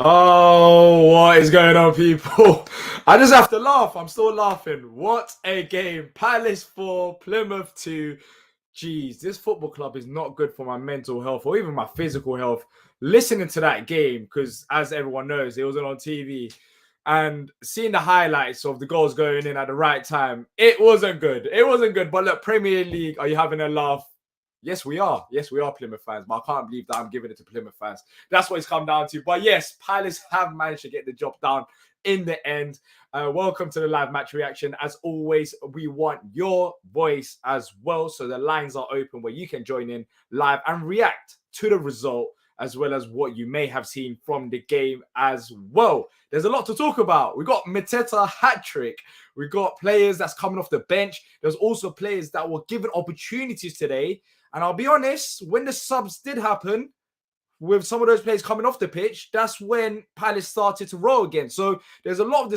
Oh, what is going on, people? I just have to laugh. I'm still laughing. What a game. Palace 4, Plymouth 2. Jeez, this football club is not good for my mental health or even my physical health. Listening to that game, because as everyone knows, it wasn't on TV, and seeing the highlights of the goals going in at the right time, it wasn't good. It wasn't good. But look, Premier League, are you having a laugh? Yes, we are. Yes, we are Plymouth fans, but I can't believe that I'm giving it to Plymouth fans. That's what it's come down to. But yes, Palace have managed to get the job done in the end. Welcome to the live match reaction. As always, we want your voice as well. So the lines are open where you can join in live and react to the result, as well as what you may have seen from the game as well. There's a lot to talk about. We got Mateta hat trick. We got players that's coming off the bench. There's also players that were given opportunities today. And I'll be honest, when the subs did happen, with some of those players coming off the pitch, that's when Palace started to roll again. So there's a lot of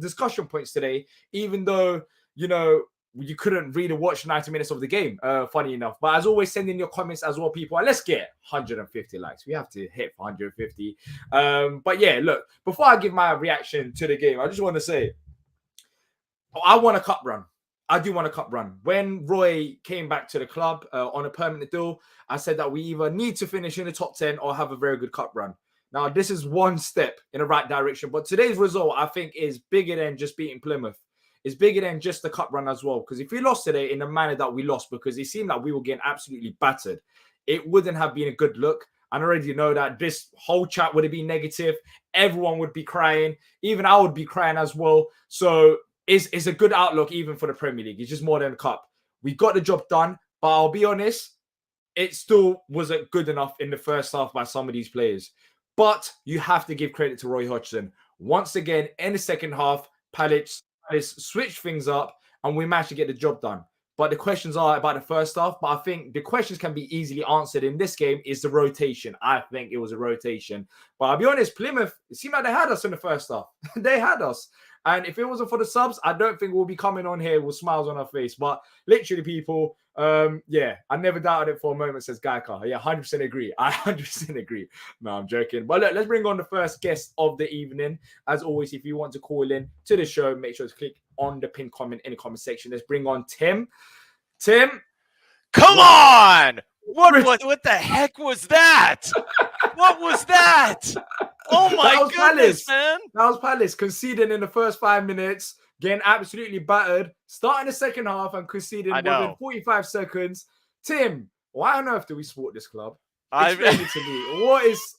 discussion points today, even though, you couldn't really watch 90 minutes of the game, funny enough. But as always, send in your comments as well, people. And let's get 150 likes. We have to hit 150. But yeah, look, before I give my reaction to the game, I just want to say, I want a cup run. I do want a cup run. When Roy came back to the club on a permanent deal, I said that we either need to finish in the top 10 or have a very good cup run. Now, this is one step in the right direction. But today's result, I think, is bigger than just beating Plymouth. It's bigger than just the cup run as well. Because if we lost today in the manner that we lost, because it seemed like we were getting absolutely battered, it wouldn't have been a good look. I already know that this whole chat would have been negative. Everyone would be crying. Even I would be crying as well. So it's a good outlook even for the Premier League. It's just more than a cup. We got the job done, but I'll be honest, it still wasn't good enough in the first half by some of these players. But you have to give credit to Roy Hodgson. Once again, in the second half, Palace switched things up and we managed to get the job done. But the questions are about the first half. But I think the questions can be easily answered in this game is the rotation. I think it was a rotation. But I'll be honest, Plymouth, it seemed like they had us in the first half. They had us. And if it wasn't for the subs, I don't think we'll be coming on here with smiles on our face. But literally, people, yeah, I never doubted it for a moment, says Gaika. Yeah, 100% agree. I 100% agree. No, I'm joking. But look, let's bring on the first guest of the evening. As always, if you want to call in to the show, make sure to click on the pinned comment in the comment section. Let's bring on Tim. Tim. Come on! What the heck was that? What was that? Oh my goodness, Palace. man. That was Palace conceding in the first 5 minutes, getting absolutely battered, starting the second half and conceding within 45 seconds. Tim, why on earth do we support this club? Explain it to me. What is...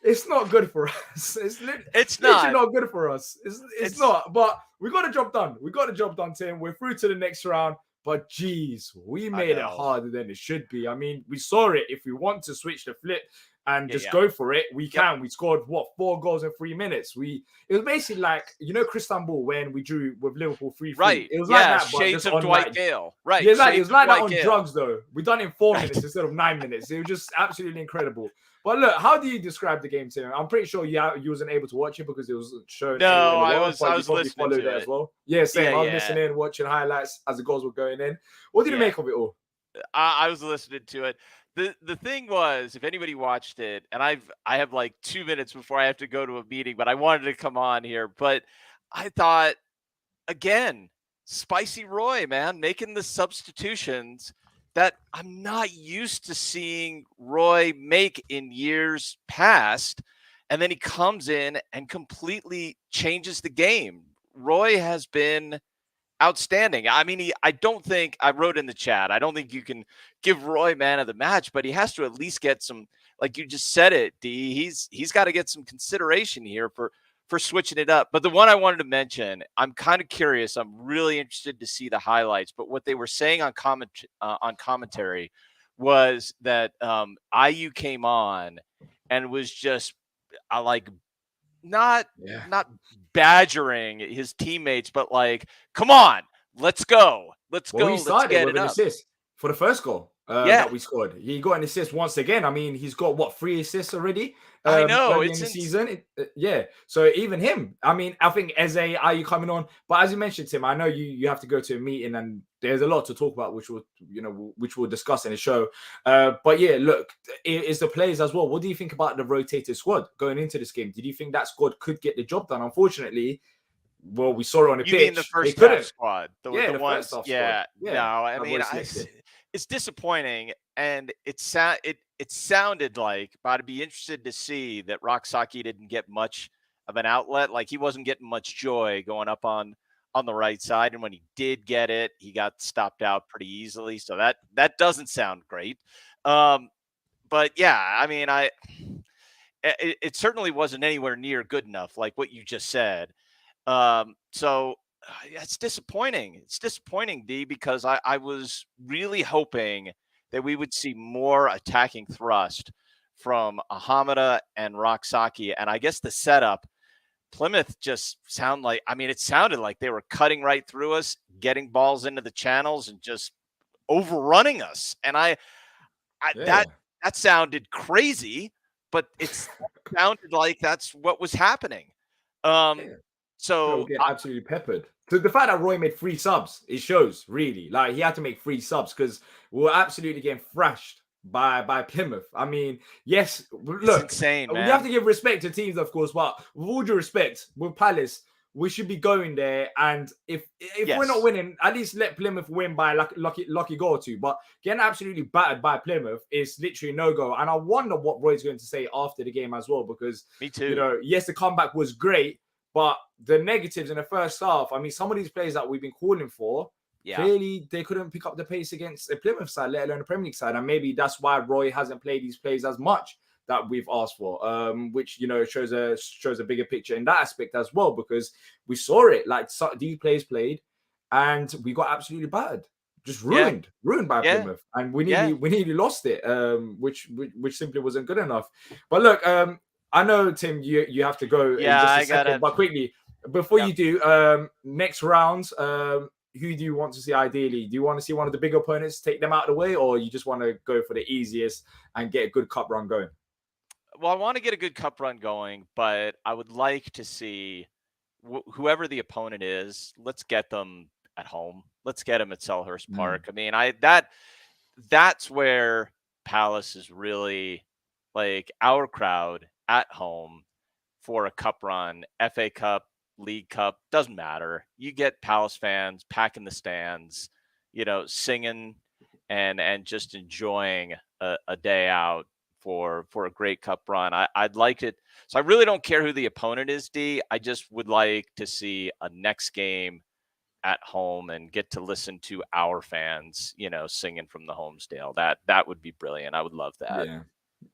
It's not good for us. It's literally not good for us. It's not. But we got the job done. We got the job done, Tim. We're through to the next round. But geez, we made it harder than it should be. I mean, we saw it. If we want to switch the flip and just go for it, we can. We scored 4 goals in 3 minutes. It was basically like, Cristambul when we drew with Liverpool 3-3. Right. It was like that, but shades of Dwight Gale. Right. Yeah, it was like that on drugs though. We done it in 4 minutes instead of 9 minutes. It was just absolutely incredible. But look, how do you describe the game, Tim? I'm pretty sure you wasn't able to watch it because it was shown. No, I was listening to it as well. Yeah, same. I was listening, watching highlights as the goals were going in. What did you make of it all? I was listening to it. The thing was, if anybody watched it, and I have like 2 minutes before I have to go to a meeting, but I wanted to come on here. But I thought, again, spicy Roy, man, making the substitutions that I'm not used to seeing Roy make in years past. And then he comes in and completely changes the game. Roy has been outstanding. I mean, I don't think, I wrote in the chat, I don't think you can give Roy man of the match, but he has to at least get some, like you just said it, D, he's got to get some consideration here for switching it up. But the one I wanted to mention, I'm kind of curious. I'm really interested to see the highlights. But what they were saying on commentary was that IU came on and was just not badgering his teammates, but like, come on, let's go. Let's go. He started with an assist for the first goal. Yeah, that we scored. He got an assist once again. I mean, he's got what, 3 assists already I know. early in the season. Yeah. So even him, I mean, I think Eze, are you coming on? But as you mentioned, Tim, I know you have to go to a meeting and there's a lot to talk about, which we'll discuss in the show. But yeah, look, it's the players as well. What do you think about the rotated squad going into this game? Did you think that squad could get the job done? Unfortunately, well, we saw it on the You mean the pitch. They first half couldn't. squad, Yeah, the the first ones? half squad. Yeah, no, Yeah, I that mean, Roy selected. it's disappointing, and it sounded like, but I'd be interested to see that Roxaki didn't get much of an outlet, like he wasn't getting much joy going up on the right side, and when he did get it, he got stopped out pretty easily. So that doesn't sound great. But yeah, I mean, it certainly wasn't anywhere near good enough, like what you just said. So it's disappointing. It's disappointing, D, because I was really hoping that we would see more attacking thrust from Ahamada and Roxaki. And I guess the setup, Plymouth just it sounded like they were cutting right through us, getting balls into the channels and just overrunning us. And Yeah. that sounded crazy, but it sounded like that's what was happening. Um, Yeah. We're so getting absolutely peppered. So the fact that Roy made 3 subs, it shows really. Like he had to make 3 subs because we were absolutely getting thrashed by Plymouth. I mean, yes, it's look, insane, we have man. to give respect to teams, of course, but with all due respect, with Palace, we should be going there. And if we're not Yes, winning, at least let Plymouth win by lucky goal or two. But getting absolutely battered by Plymouth is literally no go. And I wonder what Roy's going to say after the game as well, because me too. yes, the comeback was great. But the negatives in the first half, I mean, some of these players that we've been calling for, Yeah, clearly they couldn't pick up the pace against the Plymouth side, let alone the Premier League side. And maybe that's why Roy hasn't played these players as much that we've asked for, which, shows a bigger picture in that aspect as well, because we saw it. Like, these players played and we got absolutely battered. Just yeah, ruined by yeah, Plymouth. And we yeah, nearly lost it, which simply wasn't good enough. But look, I know, Tim, you have to go in yeah. just a I second, gotta. but quickly, before Yep. you do, next rounds, who do you want to see ideally? Do you want to see one of the big opponents, take them out of the way, or you just want to go for the easiest and get a good cup run going? Well, I want to get a good cup run going, but I would like to see whoever the opponent is. Let's get them at home. Let's get them at Selhurst Mm, Park. I mean, that's where Palace is really like our crowd at home for a cup run, FA Cup, League Cup, doesn't matter. You get Palace fans packing the stands, singing and just enjoying a day out for a great cup run. I'd like it. So I really don't care who the opponent is, D. I just would like to see a next game at home and get to listen to our fans, singing from the Homesdale. That would be brilliant. I would love that. yeah.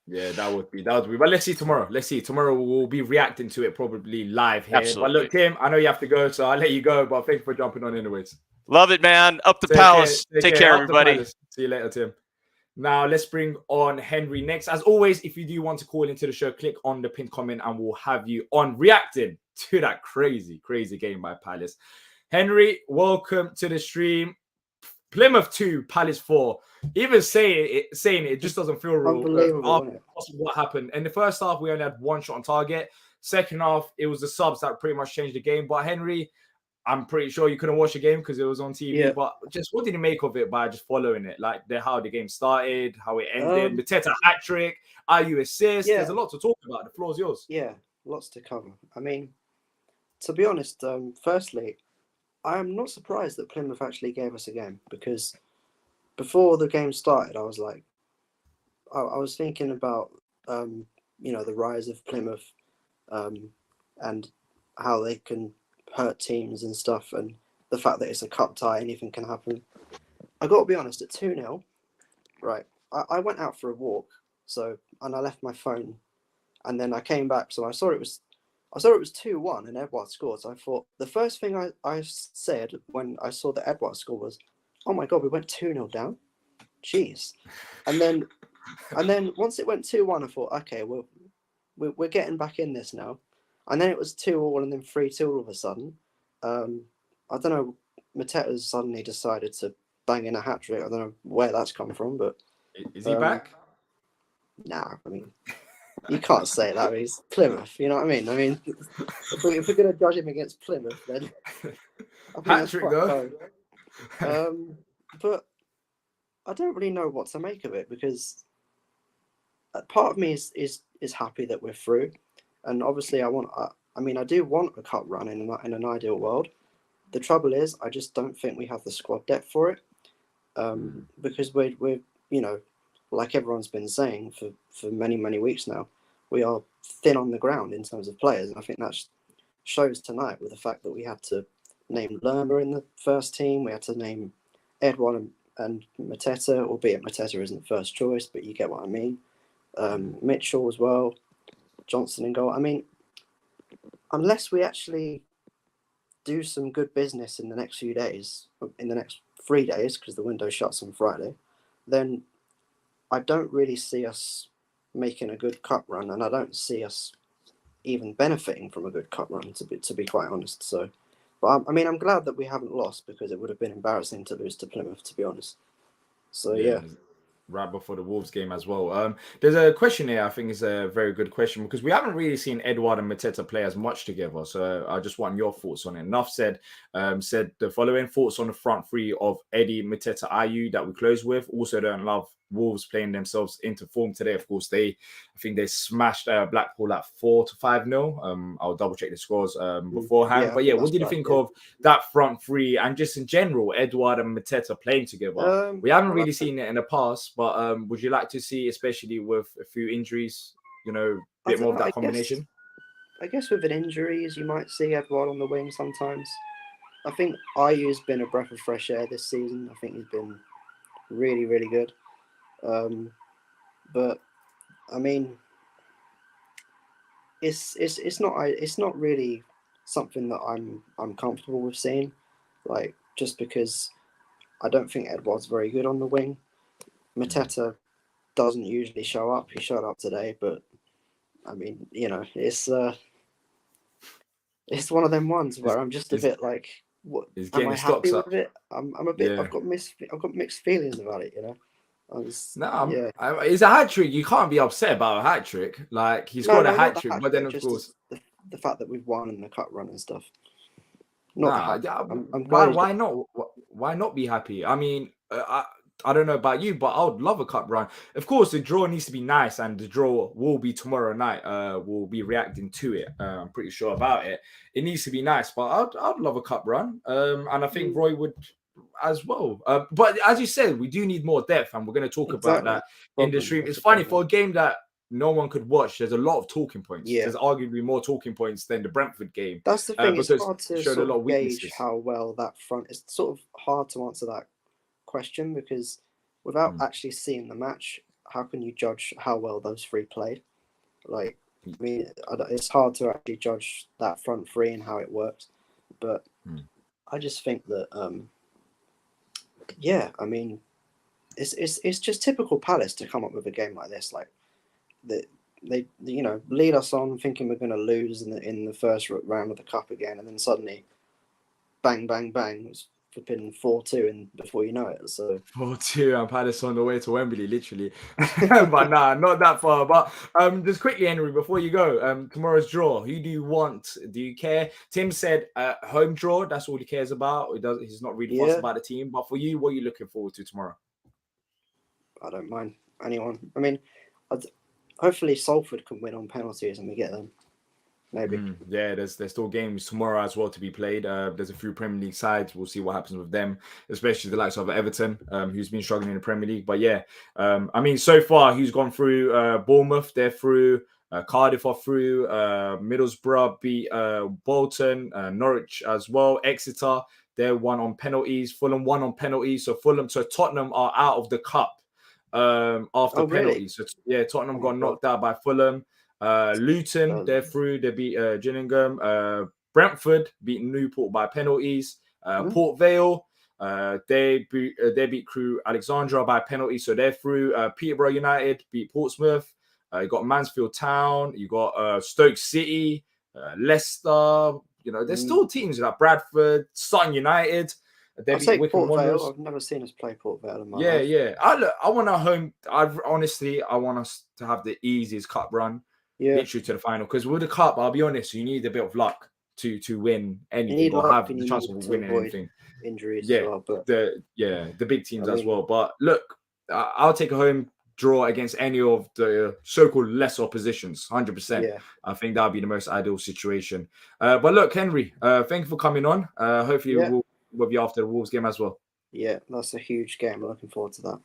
Yeah, that would be. But let's see tomorrow. Let's see. Tomorrow we'll be reacting to it probably live here. But Absolutely. look, Tim, I know you have to go, so I'll let you go. But thank you for jumping on anyways. Love it, man. Up the Take care. Palace. Take Take care. care, Up the everybody. Palace. See you later, Tim. Now let's bring on Henry next. As always, if you do want to call into the show, click on the pinned comment and we'll have you on reacting to that crazy, crazy game by Palace. Henry, welcome to the stream. Plymouth 2, Palace 4. Even saying it just doesn't feel real. Unbelievable, After isn't it? what happened in the first half, we only had one shot on target. Second half, it was the subs that pretty much changed the game. But Henry, I'm pretty sure you couldn't watch the game because it was on TV. Yeah. But just what did you make of it by just following it, like how the game started, how it ended, Um, Mateta hat trick, IU assist? Yeah. There's a lot to talk about. The floor's yours. Yeah, lots to cover. I mean, to be honest, firstly, I am not surprised that Plymouth actually gave us a game because before the game started, I was like, I was thinking about, the rise of Plymouth, and how they can hurt teams and stuff, and the fact that it's a cup tie, anything can happen. I got to be honest, at 2-0, right, I went out for a walk, and I left my phone, and then I came back, so I saw it was 2-1 and Edouard scored. So I thought the first thing I said when I saw that Edouard scored was, "Oh my god, we went 2-0 down, jeez." And then once it went 2-1, I thought, okay, we're getting back in this now. And then it was 2-2 and then 3-2 all of a sudden. I don't know. Mateta suddenly decided to banging a hat trick. I don't know where that's come from, but Is he back? nah. I mean, you can't say that. He's Plymouth. You know what I mean? I mean, if we're going to judge him against Plymouth, then I think Hat that's trick quite though. low. But I don't really know what to make of it, because part of me is happy that we're through, and obviously I do want a cup run in an ideal world. The trouble is, I just don't think we have the squad depth for it, because we're like everyone's been saying for many weeks now, we are thin on the ground in terms of players, and I think that shows tonight with the fact that we had to name Lerma in the first team, we had to name Edouard and Mateta, albeit Mateta isn't first choice, but you get what I mean. Mitchell as well, Johnson in goal. I mean, unless we actually do some good business in the next few days, in the next 3 days, because the window shuts on Friday, then I don't really see us making a good cup run, and I don't see us even benefiting from a good cup run, to be quite honest. So, but I'm glad that we haven't lost, because it would have been embarrassing to lose to Plymouth, to be honest. So yeah. Right before the Wolves game as well. There's a question here. I think is a very good question, because we haven't really seen Edouard and Mateta play as much together. So I just want your thoughts on it. Nuff said the following thoughts on the front three of Eddie, Mateta, Ayew that we close with. Also don't love Wolves playing themselves into form today. Of course, I think they smashed Blackpool at 4-5-0. I'll double check the scores beforehand. Yeah, but yeah, what did you think of that front three, and just in general, Edouard and Mateta playing together? We haven't really seen it in the past, but would you like to see, especially with a few injuries, a bit more of that combination? I guess with an injuries, you might see Edouard on the wing sometimes. I think Ayew's been a breath of fresh air this season. I think he's been really good. But I mean, it's not really something that I'm comfortable with seeing. Like, just because I don't think Edouard's very good on the wing. Mateta doesn't usually show up. He showed up today, but I mean, it's one of them ones where I'm just a bit like, what? Am I happy with it? I'm a bit. Yeah. I've got mixed feelings about it. It's a hat trick. You can't be upset about a hat trick. Like, he's got a hat trick, but then of course the fact that we've won in the cup run and stuff. Why not? Why not be happy? I mean, I don't know about you, but I would love a cup run. Of course, the draw needs to be nice, and the draw will be tomorrow night. We'll be reacting to it. I'm pretty sure about it. It needs to be nice, but I'd love a cup run. And I think Roy would as well. But as you said, we do need more depth, and we're going to talk about that in the stream. It's funny for a game that no one could watch. There's a lot of talking points. Yeah. There's arguably more talking points than the Brentford game. That's the thing. It's hard to sort of gauge how well that front. It's sort of hard to answer that question, because without actually seeing the match, how can you judge how well those three played? Like, I mean, it's hard to actually judge that front three and how it works. But I just think that, I mean, it's just typical Palace to come up with a game like this. Like, they lead us on thinking we're going to lose in the first round of the cup again, and then suddenly, bang, it's flipping 4-2, and before you know it. So 4-2, and Palace on the way to Wembley, literally. But nah, not that far. But just quickly, Henry, before you go, tomorrow's draw, who do you want? Do you care? Tim said home draw. That's all he cares about. He's not really fussed about the team. But for you, what are you looking forward to tomorrow? I don't mind anyone. I mean, hopefully Salford can win on penalties and we get them. Maybe. There's still games tomorrow as well to be played. There's a few Premier League sides. We'll see what happens with them, especially the likes of Everton, who's been struggling in the Premier League. But I mean, so far, who's gone through? Bournemouth, they're through. Cardiff are through. Middlesbrough beat Bolton. Norwich as well. Exeter, they're won on penalties. Fulham won on penalties. So Tottenham are out of the cup after penalties. Really? So Tottenham got knocked out by Fulham. Luton, they're through. They beat Gillingham. Brentford beat Newport by penalties. Port Vale, they beat Crew Alexandra by penalties, so they're through. Peterborough United beat Portsmouth. You got Mansfield Town. You got Stoke City, Leicester. There's still teams like Bradford, Sutton United. I'll take Wycombe Port Wanderers. Vale. I've never seen us play Port Vale in my Yeah, life. yeah. I want our home. I want us to have the easiest cup run, Yeah, literally to the final. Because with the cup, I'll be honest, you need a bit of luck to win you anything need or luck have and the you chance need of to winning avoid anything. injuries as Yeah, well. But the big teams I as mean- well. But look, I'll take a home draw against any of the so-called less oppositions. 100%. yeah, I think that would be the most ideal situation. But look, Henry, thank you for coming on. Hopefully Yeah. we'll be with you after the Wolves game as well. yeah, that's a huge game. I'm looking forward to that.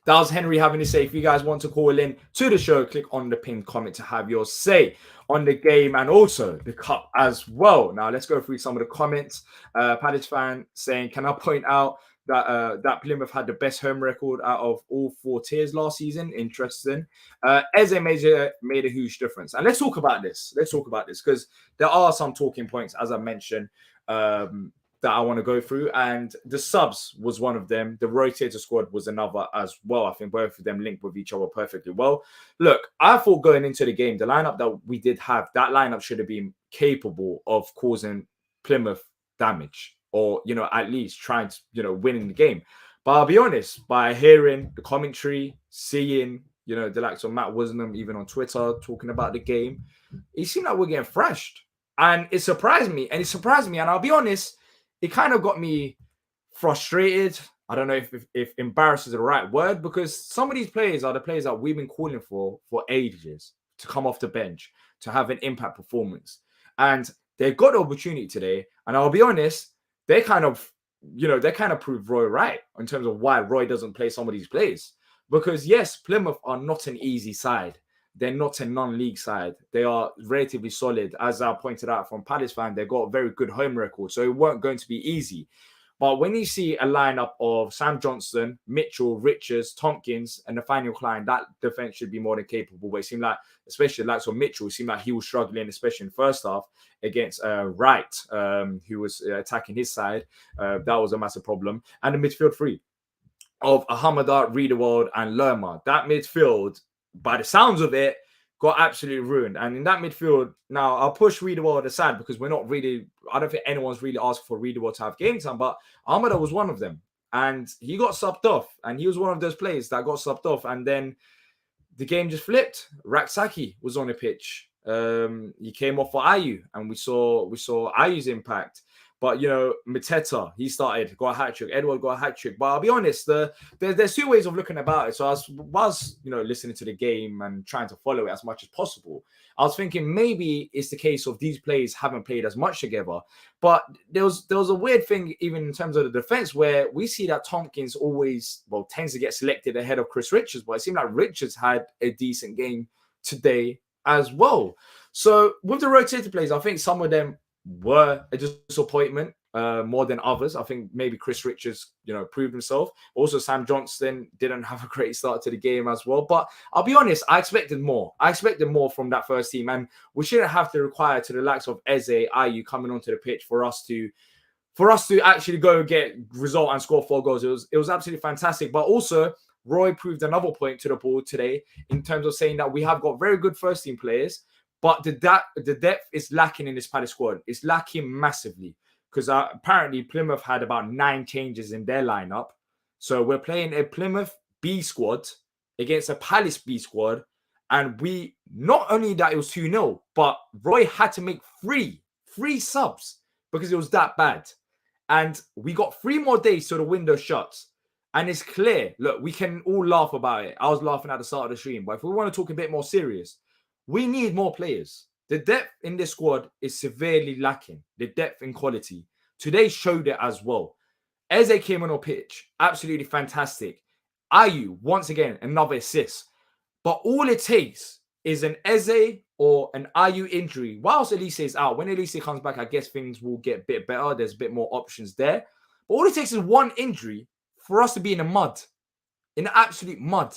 That was Henry having to say. If you guys want to call in to the show, click on the pinned comment to have your say on the game and also the cup as well. Now, let's go through some of the comments. Palace fan saying, can I point out that Plymouth had the best home record out of all 4 tiers last season? Interesting. Eze made a huge difference. And let's talk about this. Because there are some talking points, as I mentioned, that I want to go through, and the subs was one of them. The rotator squad was another as well. I think both of them linked with each other perfectly well. Look, I thought going into the game, the lineup that we did have, that lineup should have been capable of causing Plymouth damage, or at least trying to winning the game. But I'll be honest, by hearing the commentary, seeing the likes of Matt Wisdom even on Twitter talking about the game, it seemed like we're getting thrashed, and it surprised me. And I'll be honest, it kind of got me frustrated. I don't know if embarrassed is the right word, because some of these players are the players that we've been calling for ages to come off the bench, to have an impact performance. And they got the opportunity today. And I'll be honest, they kind of proved Roy right in terms of why Roy doesn't play some of these players. Because yes, Plymouth are not an easy side. They're not a non-league side. They are relatively solid. As I pointed out from Palace fan, they've got a very good home record, so it weren't going to be easy. But when you see a lineup of Sam Johnson, Mitchell, Richards, Tompkins, and Nathaniel Klein, that defense should be more than capable. But it seemed like, especially the likes of Mitchell, it seemed like he was struggling, especially in the first half against Wright, who was attacking his side. That was a massive problem. And the midfield three of Ahamada, Riedewald, and Lerma. That midfield, by the sounds of it, got absolutely ruined. And in that midfield, now I'll push Riedewald aside because I don't think anyone's really asked for Riedewald to have game time, but Ahamada was one of them. And he got subbed off. And he was one of those players that got subbed off. And then the game just flipped. Raksaki was on the pitch. He came off for Ayu, and we saw Ayu's impact. But Mateta, he started, got a hat trick. Edward got a hat trick. But I'll be honest, there's 2 ways of looking about it. So I was listening to the game and trying to follow it as much as possible. I was thinking maybe it's the case of these players haven't played as much together. But there was a weird thing even in terms of the defense, where we see that Tompkins always tends to get selected ahead of Chris Richards. But it seemed like Richards had a decent game today as well. So with the rotated players, I think some of them were a disappointment more than others. I think maybe Chris Richards, proved himself. Also, Sam Johnson didn't have a great start to the game as well. But I'll be honest, I expected more. I expected more from that first team, and we shouldn't have to require to the likes of Eze, Ayu coming onto the pitch for us to actually go get result and score 4 goals. It was absolutely fantastic. But also, Roy proved another point to the board today in terms of saying that we have got very good first team players, but the depth is lacking in this Palace squad. It's lacking massively because apparently Plymouth had about 9 changes in their lineup. So we're playing a Plymouth B squad against a Palace B squad. And we, not only that it was 2-0, but Roy had to make three subs because it was that bad. And we got 3 more days till the window shuts. And it's clear, look, we can all laugh about it. I was laughing at the start of the stream. But if we want to talk a bit more serious, we need more players. The depth in this squad is severely lacking. The depth in quality. Today showed it as well. Eze came on our pitch. Absolutely fantastic. Ayu, once again, another assist. But all it takes is an Eze or an Ayu injury. Whilst Elise is out, when Elise comes back, I guess things will get a bit better. There's a bit more options there. But all it takes is one injury for us to be in the mud. In the absolute mud.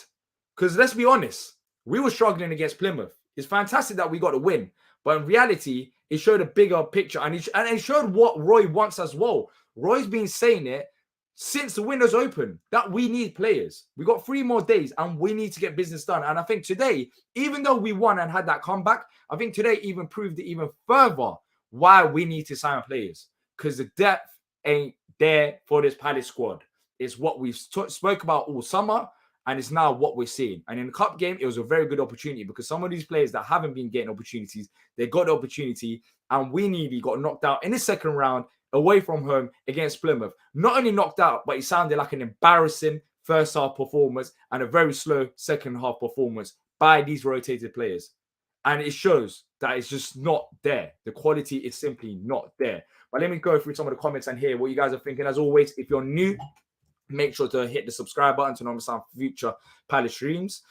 Because let's be honest, we were struggling against Plymouth. It's fantastic that we got a win. But in reality, it showed a bigger picture. And it showed what Roy wants as well. Roy's been saying it since the window's open, that we need players. We got 3 more days and we need to get business done. And I think today, even though we won and had that comeback, I think today even proved it even further why we need to sign players. because the depth ain't there for this Palace squad. It's what we've spoke about all summer, and it's now what we're seeing. And in the cup game, it was a very good opportunity because some of these players that haven't been getting opportunities, they got the opportunity, and we nearly got knocked out in the second round away from home against Plymouth. Not only knocked out, but it sounded like an embarrassing first half performance and a very slow second half performance by these rotated players. And it shows that it's just not there. The quality is simply not there. But let me go through some of the comments and hear what you guys are thinking. As always, if you're new, make sure to hit the subscribe button to know some future Palace streams.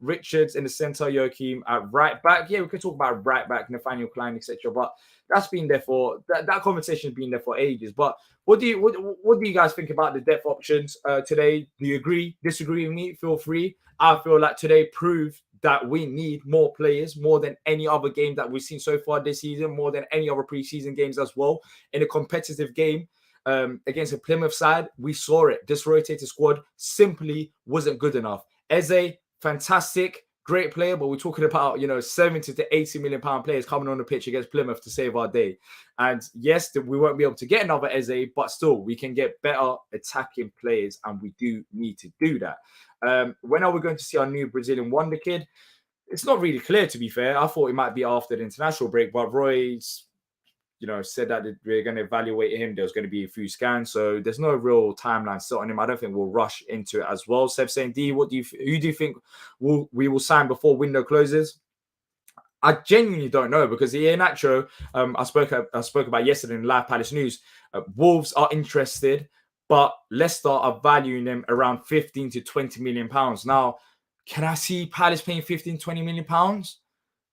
Richards in the center, Joachim at right back. Yeah, we can talk about right back, Nathaniel Klein, etc. But that's been there for that conversation's been there for ages. But what do you guys think about the depth options today? Do you agree? Disagree with me? Feel free. I feel like today proved that we need more players, more than any other game that we've seen so far this season, more than any other preseason games as well. In a competitive game against a Plymouth side, we saw it. This rotated squad simply wasn't good enough. Eze, fantastic, great player, but we're talking about 70 to 80 million pound players coming on the pitch against Plymouth to save our day. And yes, we won't be able to get another Eze, but still we can get better attacking players, and we do need to do that. When are we going to see our new Brazilian wonder kid? It's not really clear, to be fair. I thought it might be after the international break, but Roy's said that we're going to evaluate him. There's going to be a few scans, so there's no real timeline set on him. I don't think we'll rush into it as well. Seb saying, D, who do you think we will sign before window closes? I genuinely don't know, because Iheanacho, I spoke about yesterday in Live Palace News. Wolves are interested, but Leicester are valuing them around 15 to 20 million pounds. Now, can I see Palace paying 15, 20 million pounds?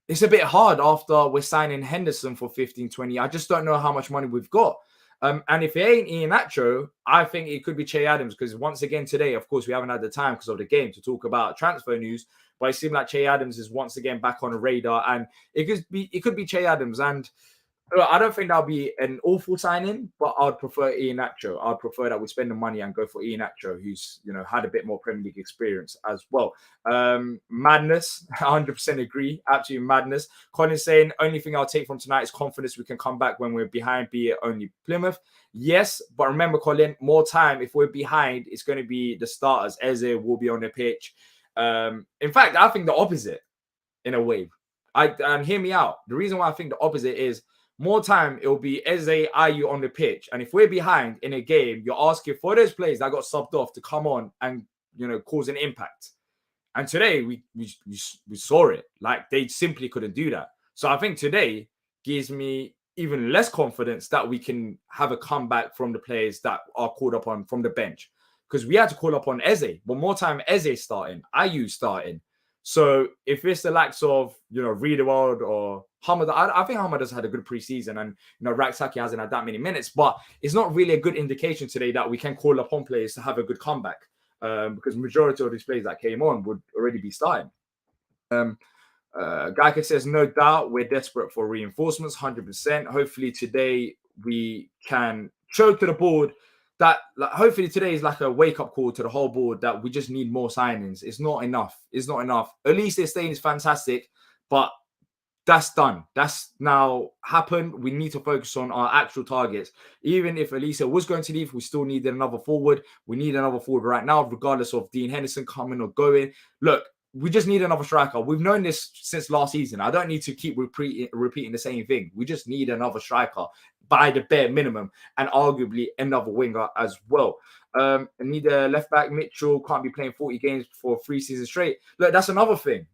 It's a bit hard after we're signing Henderson for 15, 20. I just don't know how much money we've got. And if it ain't Iheanacho, I think it could be Che Adams, because once again today, of course, we haven't had the time because of the game to talk about transfer news, but it seemed like Che Adams is once again back on the radar, and it could be Che Adams. And I don't think that'll be an awful signing, but I'd prefer Iheanacho. I'd prefer that we spend the money and go for Iheanacho, who's had a bit more Premier League experience as well. Madness, 100% agree, absolute madness. Colin's saying only thing I'll take from tonight is confidence we can come back when we're behind, be it only Plymouth. Yes, but remember, Colin, more time if we're behind, it's going to be the starters. Eze will be on the pitch. In fact, I think the opposite in a way. And hear me out. The reason why I think the opposite is more time, it'll be Eze, Ayew on the pitch. And if we're behind in a game, you're asking for those players that got subbed off to come on and, cause an impact. And today, we saw it. Like, they simply couldn't do that. So I think today gives me even less confidence that we can have a comeback from the players that are called upon from the bench. Because we had to call upon Eze. But more time, Eze starting, Ayew starting. So if it's the likes of, Riedewald or Hamad, I think Hamad has had a good preseason, and, Raksaki hasn't had that many minutes, but it's not really a good indication today that we can call upon players to have a good comeback, because majority of these players that came on would already be starting. Gaika says, no doubt we're desperate for reinforcements, 100%. Hopefully today we can show to the board that hopefully today is like a wake-up call to the whole board that we just need more signings. It's not enough. It's not enough. At least they're staying is fantastic, but that's done. That's now happened. We need to focus on our actual targets. Even if Elisa was going to leave, we still needed another forward. We need another forward right now, regardless of Dean Henderson coming or going. Look, we just need another striker. We've known this since last season. I don't need to keep repeating the same thing. We just need another striker by the bare minimum, and arguably another winger as well. Need a left back. Mitchell can't be playing 40 games for 3 seasons straight. Look, that's another thing.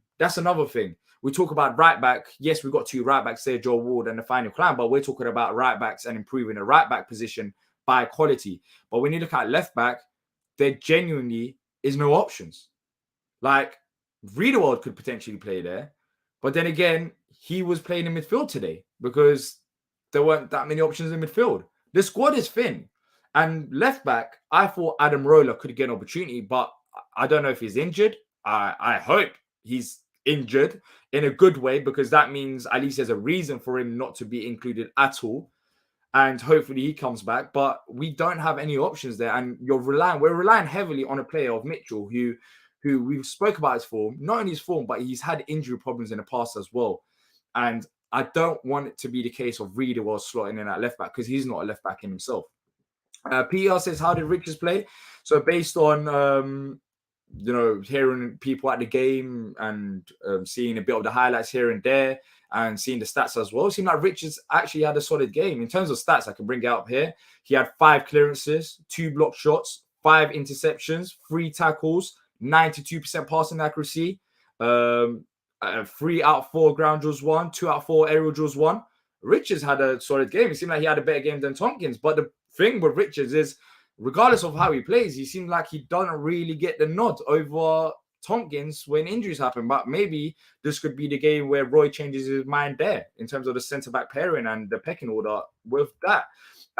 We talk about right back. Yes, we've got 2 right backs there, Joe Ward and Nathaniel Klein, but we're talking about right backs and improving the right back position by quality. But when you look at left back, there genuinely is no options. Like, Riedewald could potentially play there, but then again, he was playing in midfield today because there weren't that many options in midfield. The squad is thin. And left back, I thought Adam Roller could get an opportunity, but I don't know if he's injured. I hope he's injured in a good way, because that means at least there's a reason for him not to be included at all. And hopefully he comes back. But we don't have any options there. And we're relying heavily on a player of Mitchell who we spoke about his form, not only his form, but he's had injury problems in the past as well. And I don't want it to be the case of Reedy was slotting in at left back because he's not a left back in himself. PR says, how did Richards play? So based on hearing people at the game and seeing a bit of the highlights here and there and seeing the stats as well, it seemed like Richards actually had a solid game. In terms of stats, I can bring it up here. He had 5 clearances, 2 block shots, 5 interceptions, 3 tackles, 92% passing accuracy, 3 out of 4 ground drills won, 2 out of 4 aerial drills won. Richards had a solid game. It seemed like he had a better game than Tompkins. But the thing with Richards is, regardless of how he plays, he seemed like he doesn't really get the nod over Tompkins when injuries happen. But maybe this could be the game where Roy changes his mind there in terms of the centre-back pairing and the pecking order with that.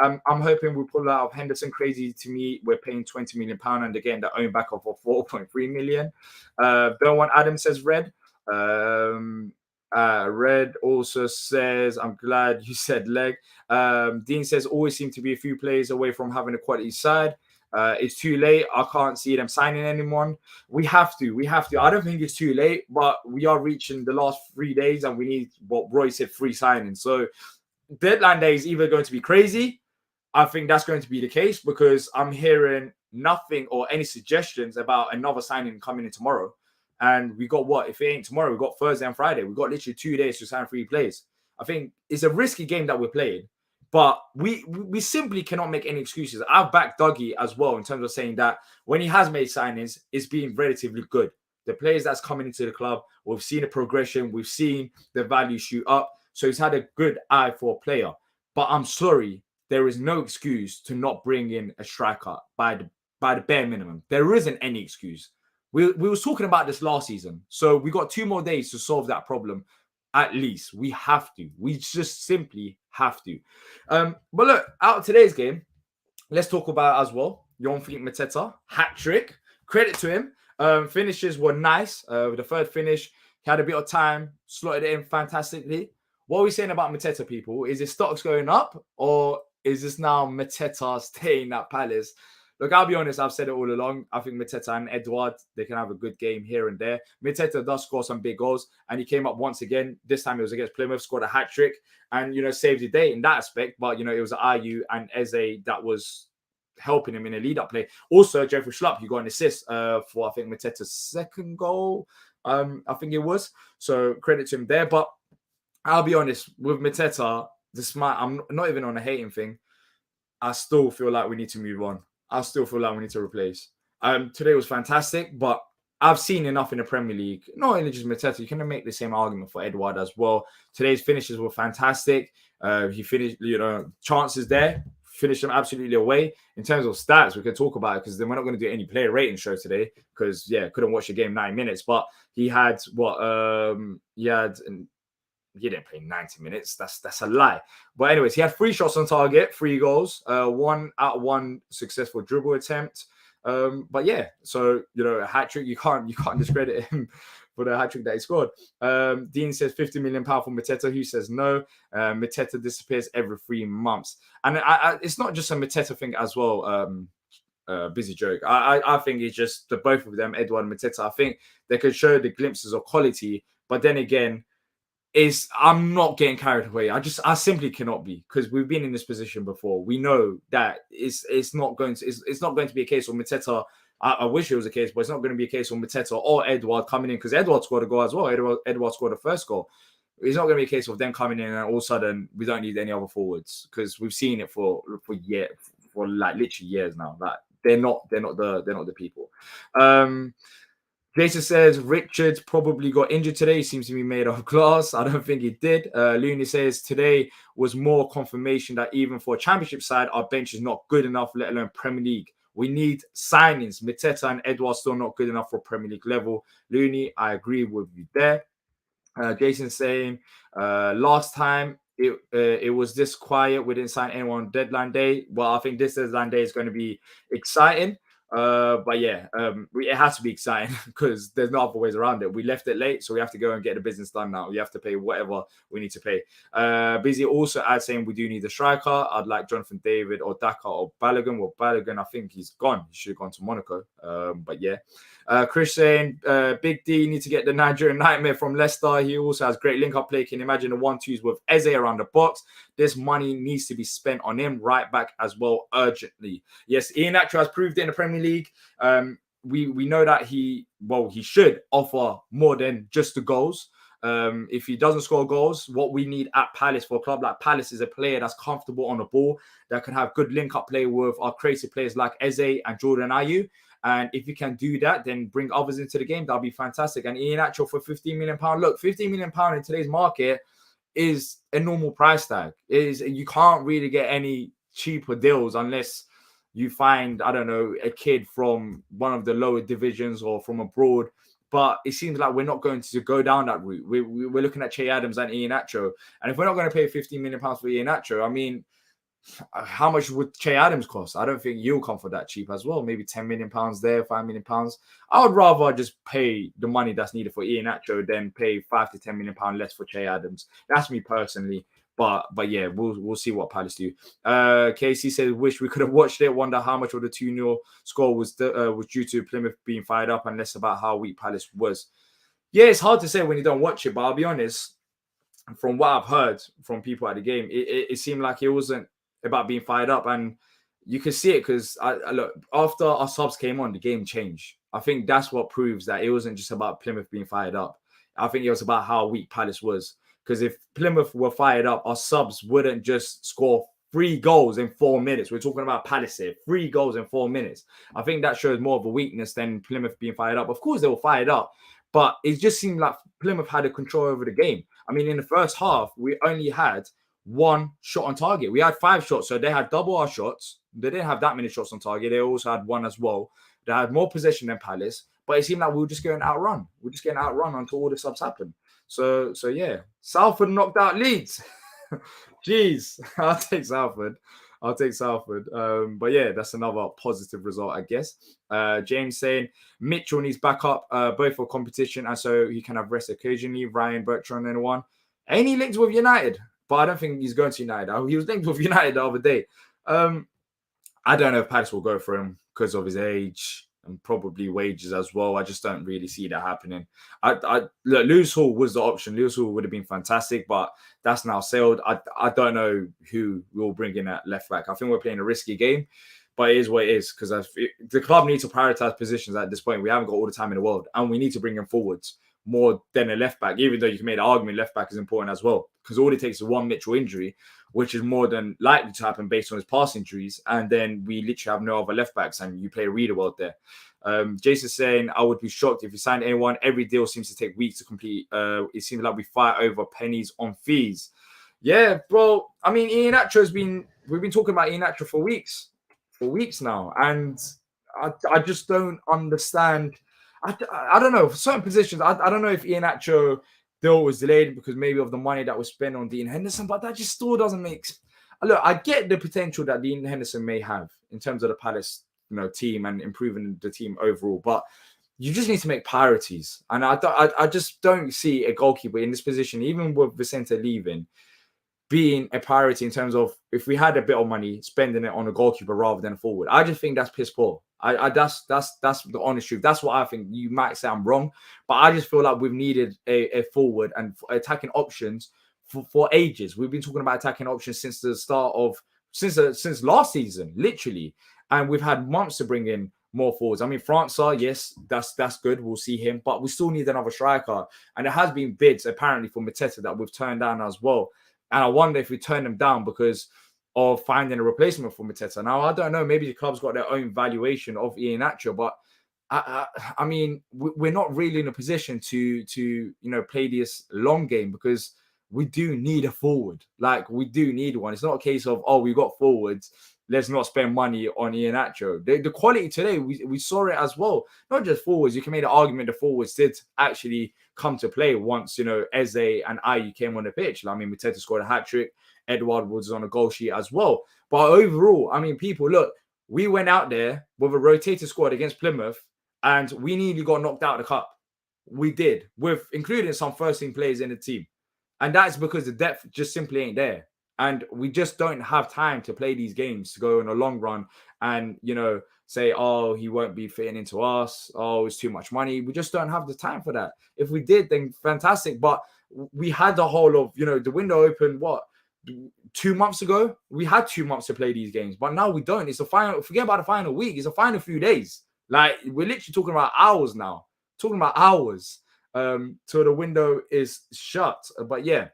I'm hoping we pull out of Henderson. Crazy to me, we're paying £20 million and they're getting their own back off of 4.3 million. Don't want Adam says red. Red also says, I'm glad you said leg. Dean says, always seem to be a few players away from having a quality side. It's too late. I can't see them signing anyone. We have to. I don't think it's too late, but we are reaching the last 3 days and we need what Roy said, 3 signings. So deadline day is either going to be crazy. I think that's going to be the case because I'm hearing nothing or any suggestions about another signing coming in tomorrow. And we got what? If it ain't tomorrow, we got Thursday and Friday. We got literally 2 days to sign 3 players. I think it's a risky game that we're playing, but we simply cannot make any excuses. I've backed Dougie as well in terms of saying that when he has made signings, it's been relatively good. The players that's coming into the club, we've seen a progression. We've seen the value shoot up. So he's had a good eye for a player. But I'm sorry, there is no excuse to not bring in a striker by the bare minimum. There isn't any excuse. We was talking about this last season. So we got 2 more days to solve that problem. At least we have to. We just simply have to. But look, out of today's game, let's talk about it as well. Jan-Philippe Mateta, hat trick. Credit to him. Finishes were nice. With the third finish, he had a bit of time, slotted it in fantastically. What are we saying about Mateta, people? Is his stocks going up or is this now Mateta staying at Palace? Look, I'll be honest, I've said it all along. I think Mateta and Edouard, they can have a good game here and there. Mateta does score some big goals, and he came up once again. This time it was against Plymouth, scored a hat-trick, and, saved the day in that aspect. But, it was Ayew and Eze that was helping him in a lead-up play. Also, Jeffrey Schlupp, he got an assist for, I think, Mateta's second goal, I think it was. So, credit to him there. But I'll be honest, with Mateta, I'm not even on a hating thing. I still feel like we need to move on. I still feel like we need to replace. Today was fantastic, but I've seen enough in the Premier League. Not only just Mateta, you can make the same argument for Edouard as well. Today's finishes were fantastic. He finished, chances there, finished them absolutely away. In terms of stats, we could talk about it because then we're not going to do any player rating show today because, couldn't watch the game 9 minutes. But he had he didn't play 90 minutes. That's a lie. But anyways, he had 3 shots on target, 3 goals, 1 out of 1 successful dribble attempt. But yeah, so a hat trick. You can't discredit him for the hat trick that he scored. Dean says £50 million for Mateta. Who says no? Mateta disappears every 3 months, and it's not just a Mateta thing as well. Busy joke. I think it's just the both of them, Edouard and Mateta. I think they could show the glimpses of quality, but then again, I'm not getting carried away. I simply cannot be because we've been in this position before. We know that it's not going to be a case of Mateta. I wish it was a case, but it's not going to be a case of Mateta or Edouard coming in because Edouard scored a goal as well. Edouard scored the first goal. It's not going to be a case of them coming in and all of a sudden we don't need any other forwards because we've seen it for years, for like literally years now. Like they're not the people. Jason says Richards probably got injured today. He seems to be made of glass. I don't think he did. Looney says today was more confirmation that even for a championship side, our bench is not good enough, let alone Premier League. We need signings. Mateta and Edouard still not good enough for Premier League level. Looney, I agree with you there. Jason saying last time it was this quiet. We didn't sign anyone on deadline day. Well, I think this deadline day is going to be exciting. But yeah, it has to be exciting because there's no other ways around it. We left it late, so we have to go and get the business done now. We have to pay whatever we need to pay. Busy also adds saying we do need a striker. I'd like Jonathan David or Daka or Balogun. Well, Balogun, I think he's gone. He should have gone to Monaco. But yeah. Chris saying, Big D need to get the Nigerian Nightmare from Leicester. He also has great link-up play. Can you imagine the 1-2s with Eze around the box? This money needs to be spent on him right back as well urgently. Yes, Iheanacho has proved it in the Premier League. We know that he should offer more than just the goals. If he doesn't score goals, what we need at Palace for a club like Palace is a player that's comfortable on the ball, that can have good link-up play with our creative players like Eze and Jordan Ayew. And if you can do that, then bring others into the game. That'll be fantastic. And Iheanacho for £15 million. Look, £15 million in today's market is a normal price tag. You can't really get any cheaper deals unless you find, I don't know, a kid from one of the lower divisions or from abroad. But it seems like we're not going to go down that route. We're looking at Che Adams and Iheanacho. And if we're not going to pay £15 million for Iheanacho, I mean, how much would Che Adams cost? I don't think you'll come for that cheap as well. Maybe £10 million there, £5 million. I would rather just pay the money that's needed for Iheanacho than pay £5 to £10 million less for Che Adams. That's me personally. But yeah, we'll see what Palace do. Casey says, wish we could have watched it. Wonder how much of the 2-0 score was due to Plymouth being fired up and less about how weak Palace was. Yeah, it's hard to say when you don't watch it, but I'll be honest, from what I've heard from people at the game, it seemed like it wasn't about being fired up, and you can see it because look, after our subs came on, the game changed. I think that's what proves that it wasn't just about Plymouth being fired up. I think it was about how weak Palace was, because if Plymouth were fired up, our subs wouldn't just score 3 goals in 4 minutes. We're talking about Palace here, 3 goals in 4 minutes. I think that shows more of a weakness than Plymouth being fired up. Of course, they were fired up, but it just seemed like Plymouth had a control over the game. I mean, in the first half, we only had 1 shot on target. We had 5 shots, so they had double our shots. They didn't have that many shots on target. They also had 1 as well. They had more possession than Palace, but it seemed like we were just getting outrun. We're just getting outrun until all the subs happened. So yeah, Salford knocked out Leeds. Jeez, I'll take Salford. But yeah, that's another positive result, I guess. James saying Mitchell needs backup, both for competition and so he can have rest occasionally. Ryan Bertrand, anyone? Any links with United? But I don't think he's going to United. He was linked with United the other day. I don't know if Palace will go for him because of his age and probably wages as well. I just don't really see that happening. Look, Lewis Hall was the option. Lewis Hall would have been fantastic, but that's now sailed. I don't know who we'll bring in at left back. I think we're playing a risky game, but it is what it is, because the club needs to prioritize positions at this point. We haven't got all the time in the world, and we need to bring in forwards more than a left back, even though you can make the argument left back is important as well, because all it takes is 1 Mitchell injury, which is more than likely to happen based on his past injuries, and then we literally have no other left backs, and you play a reader world there. Jason's saying, I would be shocked if you signed anyone. Every deal seems to take weeks to complete. It seems like we fight over pennies on fees. Yeah, bro. I mean, we've been talking about Iheanacho for weeks now, and I just don't understand. I don't know, for certain positions, I don't know if Iheanacho deal was delayed because maybe of the money that was spent on Dean Henderson, but that just still doesn't make. Look, I get the potential that Dean Henderson may have in terms of the Palace, team and improving the team overall, but you just need to make priorities. And I just don't see a goalkeeper in this position, even with Vicente leaving, being a priority in terms of if we had a bit of money, spending it on a goalkeeper rather than a forward. I just think that's piss poor. That's the honest truth. That's what I think. You might say I'm wrong, but I just feel like we've needed a forward and attacking options for ages. We've been talking about attacking options since the start of since last season, literally, and we've had months to bring in more forwards. I mean, Francois, yes, that's good. We'll see him, but we still need another striker. And there has been bids apparently for Mateta that we've turned down as well. And I wonder if we turn them down because of finding a replacement for Mateta. Now, I don't know. Maybe the club's got their own valuation of Iheanacho, but I mean, we're not really in a position to play this long game because we do need a forward. Like, we do need one. It's not a case of, we've got forwards, let's not spend money on Iheanacho. The quality today, we saw it as well. Not just forwards. You can make the argument the forwards did actually come to play once, Eze and Ayew came on the pitch. I mean, Mateta scored a hat-trick. Edward was on a goal sheet as well. But overall, I mean, people, look, we went out there with a rotated squad against Plymouth and we nearly got knocked out of the cup. We did, with including some first-team players in the team. And that's because the depth just simply ain't there. And we just don't have time to play these games to go in a long run and, say, oh, he won't be fitting into us. Oh, it's too much money. We just don't have the time for that. If we did, then fantastic. But we had the whole of, the window open, 2 months ago? We had 2 months to play these games, but now we don't. It's a final. Forget about the final week. It's a final few days. Like, we're literally talking about hours now. Talking about hours. So the window is shut. But yeah.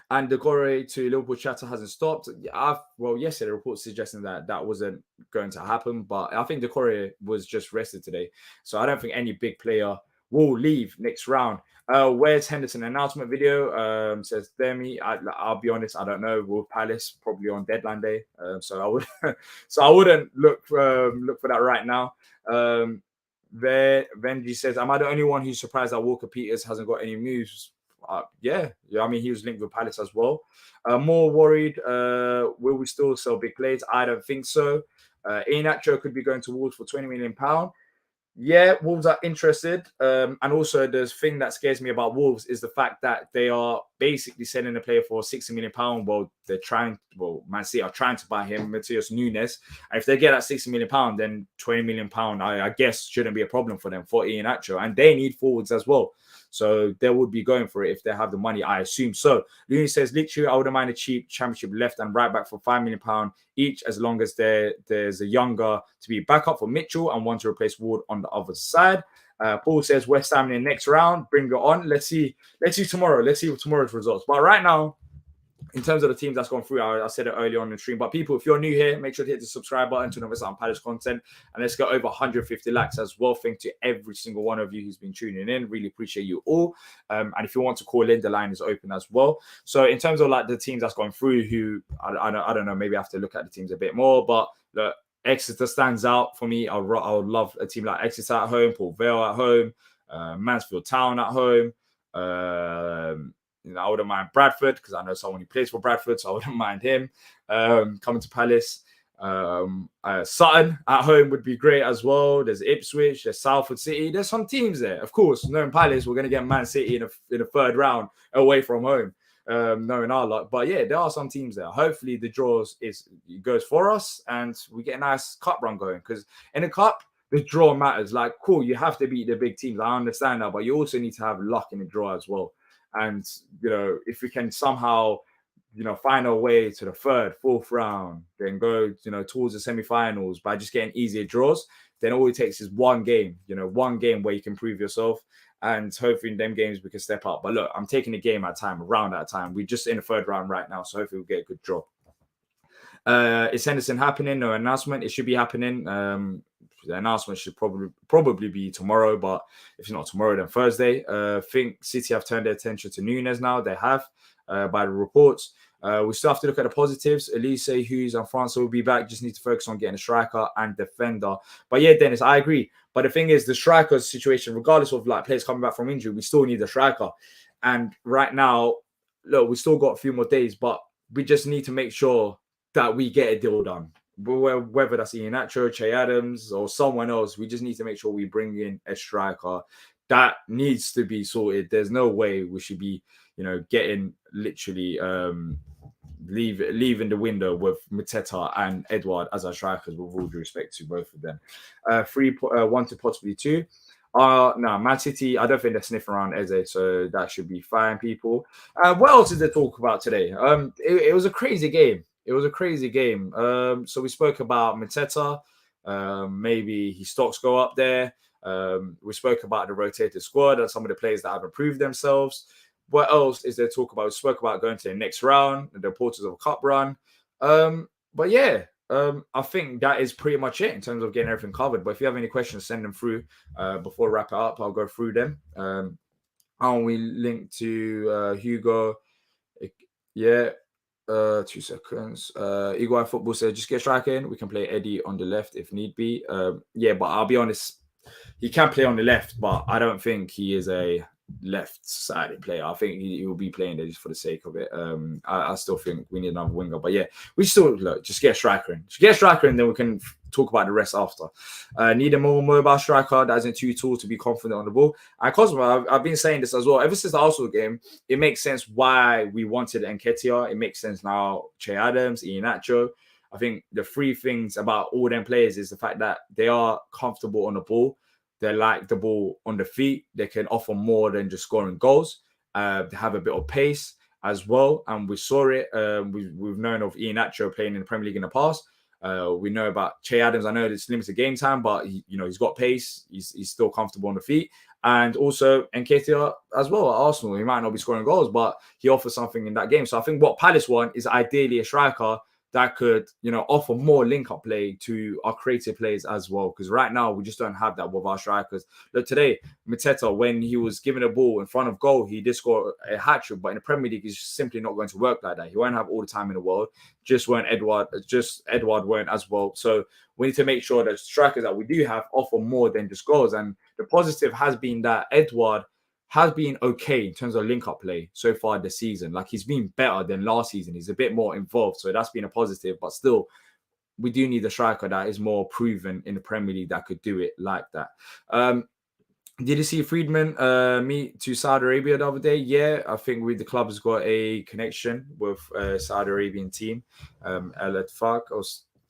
And the Corey to Liverpool chatter hasn't stopped. Yesterday the report suggesting that wasn't going to happen, but I think the Corey was just rested today, so I don't think any big player will leave next round. Where's Henderson announcement video? Says Demi. I'll be honest, I don't know. Will Palace probably on deadline day? So I would, so I wouldn't look for that right now. Venji says, "Am I the only one who's surprised that Walker Peters hasn't got any moves?" Yeah. I mean, he was linked with Palace as well. More worried. Will we still sell big players? I don't think so. Iheanacho could be going to Wolves for £20 million. Yeah, Wolves are interested. And also the thing that scares me about Wolves is the fact that they are basically selling a player for £60 million. Well, Man City are trying to buy him, Matheus Nunes. And if they get that £60 million, then £20 million, I guess, shouldn't be a problem for them for Iheanacho. And they need forwards as well. So they would be going for it if they have the money, I assume. So Looney says, literally, I wouldn't mind a cheap championship left and right back for £5 million each, as long as there's a younger to be backup for Mitchell and one to replace Ward on the other side. Paul says, West Ham in the next round, bring it on. Let's see tomorrow. Let's see tomorrow's results. But right now, in terms of the teams that's gone through, I said it earlier on in the stream. But people, if you're new here, make sure to hit the subscribe button to know what's on Palace content. And let's get over 150 likes as well. Thank you to every single one of you who's been tuning in. Really appreciate you all. And if you want to call in, the line is open as well. So in terms of like the teams that's gone through, who I don't know, maybe I have to look at the teams a bit more. But look, Exeter stands out for me. I would love a team like Exeter at home, Port Vale at home, Mansfield Town at home. I wouldn't mind Bradford because I know someone who plays for Bradford, so I wouldn't mind him coming to Palace. Sutton at home would be great as well. There's Ipswich, there's Salford City. There's some teams there. Of course, knowing Palace, we're going to get Man City in a third round away from home, knowing our luck. But yeah, there are some teams there. Hopefully the draws goes for us and we get a nice cup run going, because in a cup, the draw matters. Like, cool, you have to beat the big teams. I understand that, but you also need to have luck in the draw as well. And, if we can somehow, find our way to the third, fourth round, then go, towards the semi-finals by just getting easier draws, then all it takes is one game, one game where you can prove yourself. And hopefully in them games we can step up. But look, I'm taking a game at a time, a round at a time. We're just in the third round right now, so hopefully we'll get a good draw. Is Henderson happening? No announcement. It should be happening. The announcement should probably be tomorrow, but if it's not tomorrow, then Thursday. I think City have turned their attention to Nunes now. They have, by the reports. We still have to look at the positives. Elise, Hughes, and France will be back. Just need to focus on getting a striker and defender. But yeah, Dennis, I agree. But the thing is, the striker situation, regardless of like players coming back from injury, we still need a striker. And right now, look, we still got a few more days, but we just need to make sure that we get a deal done. Whether that's Iheanacho, Che Adams, or someone else, we just need to make sure we bring in a striker. That needs to be sorted. There's no way we should be, getting literally leaving the window with Mateta and Edouard as our strikers, with all due respect to both of them. 1 to possibly 2. No, Man City, I don't think they're sniffing around Eze, so that should be fine, people. What else did they talk about today? It was a crazy game. So we spoke about Mateta. Maybe his stocks go up there. We spoke about the rotated squad and some of the players that have improved themselves. What else is there to talk about? We spoke about going to the next round, the importance of a cup run. But yeah, I think that is pretty much it in terms of getting everything covered. But if you have any questions, send them through before I wrap it up. I'll go through them. And we link to Hugo. Yeah. 2 seconds. Eagle Eye Football said, just get striking. We can play Eddie on the left if need be. Yeah, but I'll be honest, he can play on the left, but I don't think he is a left-sided player. I think he will be playing there just for the sake of it. I still think we need another winger. But yeah, we still just get a striker in. Just get a striker in, then we can talk about the rest after. Need a more mobile striker that isn't too tall to be confident on the ball. And Cosmo, I've been saying this as well. Ever since the Arsenal game, it makes sense why we wanted Nketiah. It makes sense now. Che Adams, Iheanacho. I think the three things about all them players is the fact that they are comfortable on the ball. They like the ball on the feet. They can offer more than just scoring goals. They have a bit of pace as well. And we saw it. We've known of Iheanacho playing in the Premier League in the past. We know about Che Adams. I know it's limited game time, but he's got pace. He's still comfortable on the feet. And also Nketiah as well at Arsenal. He might not be scoring goals, but he offers something in that game. So I think what Palace want is ideally a striker that could, offer more link-up play to our creative players as well. Because right now, we just don't have that with our strikers. Look, today, Mateta, when he was given a ball in front of goal, he did score a hat-trick. But in the Premier League, it's simply not going to work like that. He won't have all the time in the world. Edward weren't as well. So we need to make sure that strikers that we do have offer more than just goals. And the positive has been that Edward has been okay in terms of link-up play so far this season. Like, he's been better than last season. He's a bit more involved, so that's been a positive. But still, we do need a striker that is more proven in the Premier League that could do it like that. Did you see Friedman meet to Saudi Arabia the other day? Yeah, I think the club has got a connection with Saudi Arabian team, El Ettifaq, or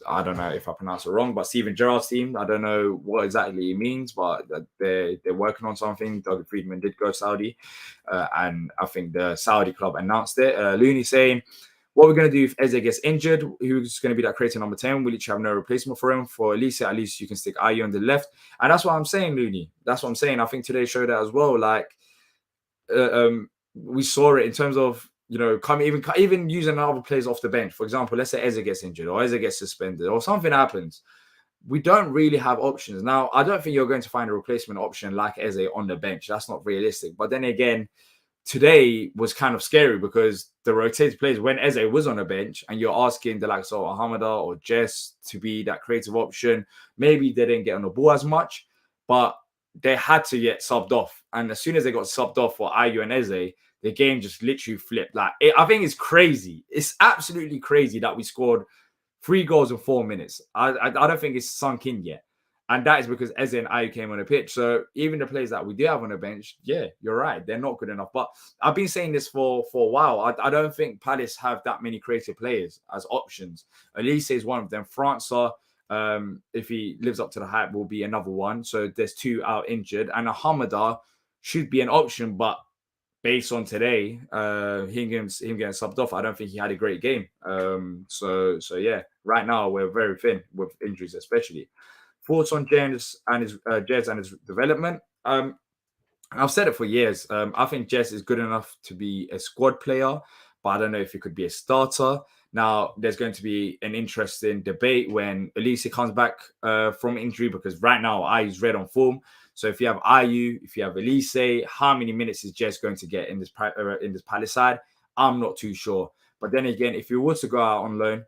I don't know if I pronounce it wrong, but Steven Gerrard's team. I don't know what exactly it means, but they're working on something. Doug Friedman did go Saudi, and I think the Saudi club announced it. Looney saying, what we're going to do if Eze gets injured, who's going to be that creator number 10? We literally have no replacement for him. For Elise, at least you can stick Ayew on the left. And that's what I'm saying, Looney. That's what I'm saying. I think today showed that as well. Like, we saw it in terms of, even using other players off the bench. For example, let's say Eze gets injured or Eze gets suspended or something happens. We don't really have options. Now, I don't think you're going to find a replacement option like Eze on the bench. That's not realistic. But then again, today was kind of scary because the rotated players, when Eze was on the bench and you're asking the likes of Hamada or Jess to be that creative option, maybe they didn't get on the ball as much, but they had to get subbed off. And as soon as they got subbed off for Ayew and Eze, the game just literally flipped. I think it's crazy. It's absolutely crazy that we scored 3 goals in 4 minutes. I don't think it's sunk in yet. And that is because Eze and Ayew came on the pitch. So even the players that we do have on the bench, yeah, you're right. They're not good enough. But I've been saying this for a while. I don't think Palace have that many creative players as options. Elise is one of them. Francois, if he lives up to the hype, will be another one. So there's 2 out injured. And Hamada should be an option, but based on today, him getting subbed off, I don't think he had a great game. So yeah, right now we're very thin with injuries, especially. Thoughts on Jez and his development? I've said it for years. I think Jez is good enough to be a squad player, but I don't know if he could be a starter. Now, there's going to be an interesting debate when Elise comes back from injury, because right now Ayew's red on form. So if you have Ayew, if you have Elise, how many minutes is Jez going to get in this Palace side? I'm not too sure. But then again, if he was to go out on loan,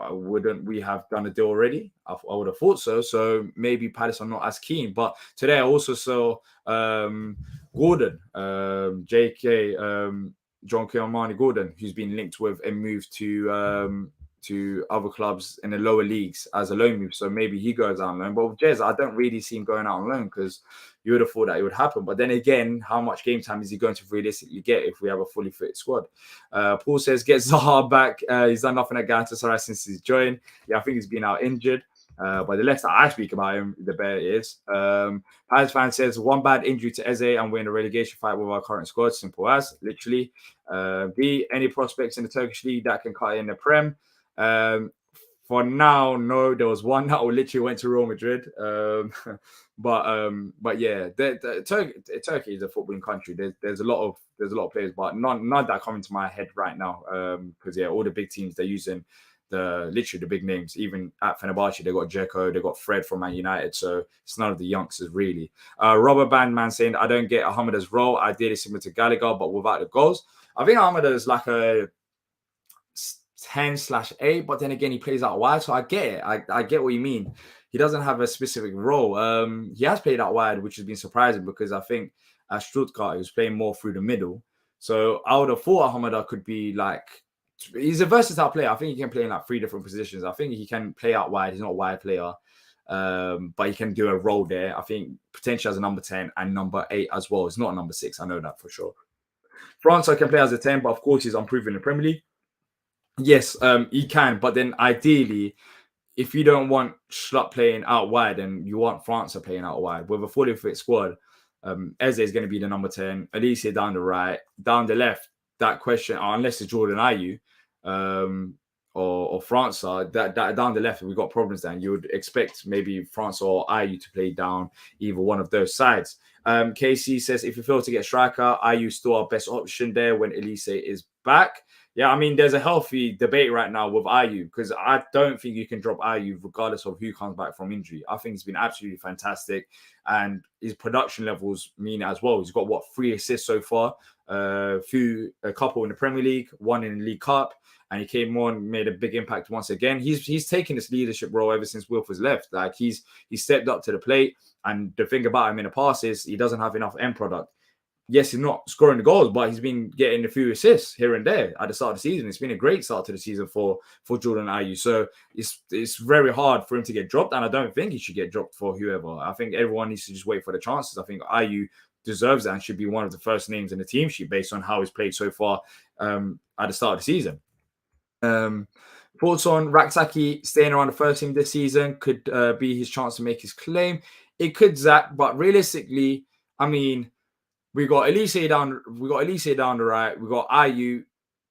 wouldn't we have done a deal already? I would have thought so. So maybe Palace are not as keen. But today I also saw Gordon, John Kiamani Gordon, who's been linked with a move to other clubs in the lower leagues as a loan move. So maybe he goes out on loan. But with Jez, I don't really see him going out on loan, because you would have thought that it would happen. But then again, how much game time is he going to realistically get if we have a fully fit squad? Paul says, get Zaha back. He's done nothing at Galatasaray since he's joined. Yeah, I think he's been out injured. But the less that I speak about him, the better it is. Palace fan says, one bad injury to Eze and we're in a relegation fight with our current squad. Simple as, literally. B, any prospects in the Turkish league that can cut in the Prem? For now, no. There was one that literally went to Real Madrid. But yeah, Turkey is a footballing country. There's a lot of players, but none that come into my head right now. Because yeah, all the big teams, they're using literally the big names. Even at Fenerbahce, they got Dzeko, they got Fred from Man United. So it's none of the youngsters really. Robert Bandman saying, I don't get Hamada's role. Ideally similar to Gallagher, but without the goals. I think Hamada is like a 10/8, but then again, he plays out wide, so I get it. I get what you mean. He doesn't have a specific role. He has played out wide, which has been surprising, because I think at Stuttgart he was playing more through the middle. So I would have thought Hamada could be like, he's a versatile player. I think he can play in like 3 different positions. I think he can play out wide. He's not a wide player, but he can do a role there. I think potentially as a number 10 and number 8 as well. It's not a number 6. I know that for sure. Francois can play as a 10, but of course he's unproven in the Premier League. Yes, he can, but then ideally, if you don't want Schlupp playing out wide and you want France playing out wide with a fully fit squad, Eze is going to be the number 10. Alicia down the right, down the left. That question, unless it's Jordan Ayew, or France, that down the left, we've got problems. Then you would expect maybe France or Ayew to play down either one of those sides. KC says if you fail to get striker, Ayew still our best option there when Elise is back. Yeah, I mean, there's a healthy debate right now with Ayew because I don't think you can drop Ayew regardless of who comes back from injury. I think he's been absolutely fantastic, and his production levels mean it as well. He's got 3 assists so far, a couple in the Premier League, 1 in the League Cup, and he came on, made a big impact once again. He's taken this leadership role ever since Wilford's left. Like he's stepped up to the plate, and the thing about him in the past is he doesn't have enough end product. Yes, he's not scoring the goals, but he's been getting a few assists here and there at the start of the season. It's been a great start to the season for Jordan Ayew. So it's very hard for him to get dropped, and I don't think he should get dropped for whoever. I think everyone needs to just wait for the chances. I think Ayew deserves that and should be one of the first names in the team sheet based on how he's played so far at the start of the season. Thoughts on Raksaki staying around the first team this season could be his chance to make his claim. It could, Zach, but realistically, I mean, we got Elise down the right. We got Ayew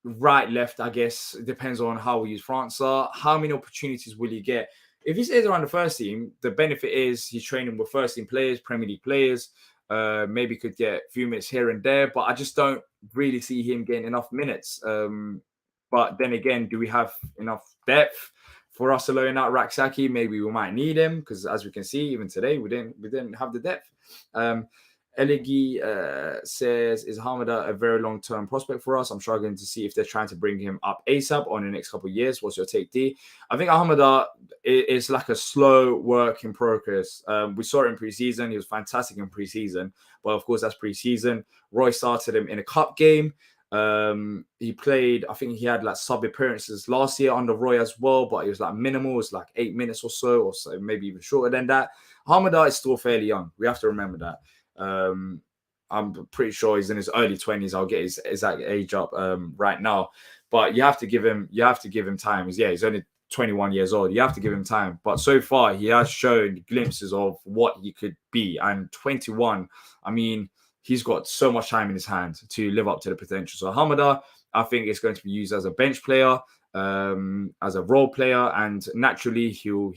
right, left. I guess it depends on how we use Francois. How many opportunities will he get? If he stays around the first team, the benefit is he's training with first team players, Premier League players. Maybe could get a few minutes here and there, but I just don't really see him getting enough minutes. But then again, do we have enough depth for us to loan out Raksaki? Maybe we might need him because, as we can see, even today we didn't have the depth. Eligi says, is Hamada a very long-term prospect for us? I'm struggling to see if they're trying to bring him up ASAP on the next couple of years. What's your take, D? I think Hamada is like a slow work in progress. We saw it in preseason. He was fantastic in preseason. But of course, that's preseason. Roy started him in a cup game. He played, I think he had like sub appearances last year under Roy as well, but it was like minimal. It was like 8 minutes or so maybe even shorter than that. Hamada is still fairly young. We have to remember that. I'm pretty sure he's in his early 20s. I'll get his exact age up right now, but you have to give him time. He's only 21 years old. You have to give him time. But so far, he has shown glimpses of what he could be. And 21, I mean, he's got so much time in his hands to live up to the potential. So Hamada, I think, is going to be used as a bench player, as a role player, and naturally he'll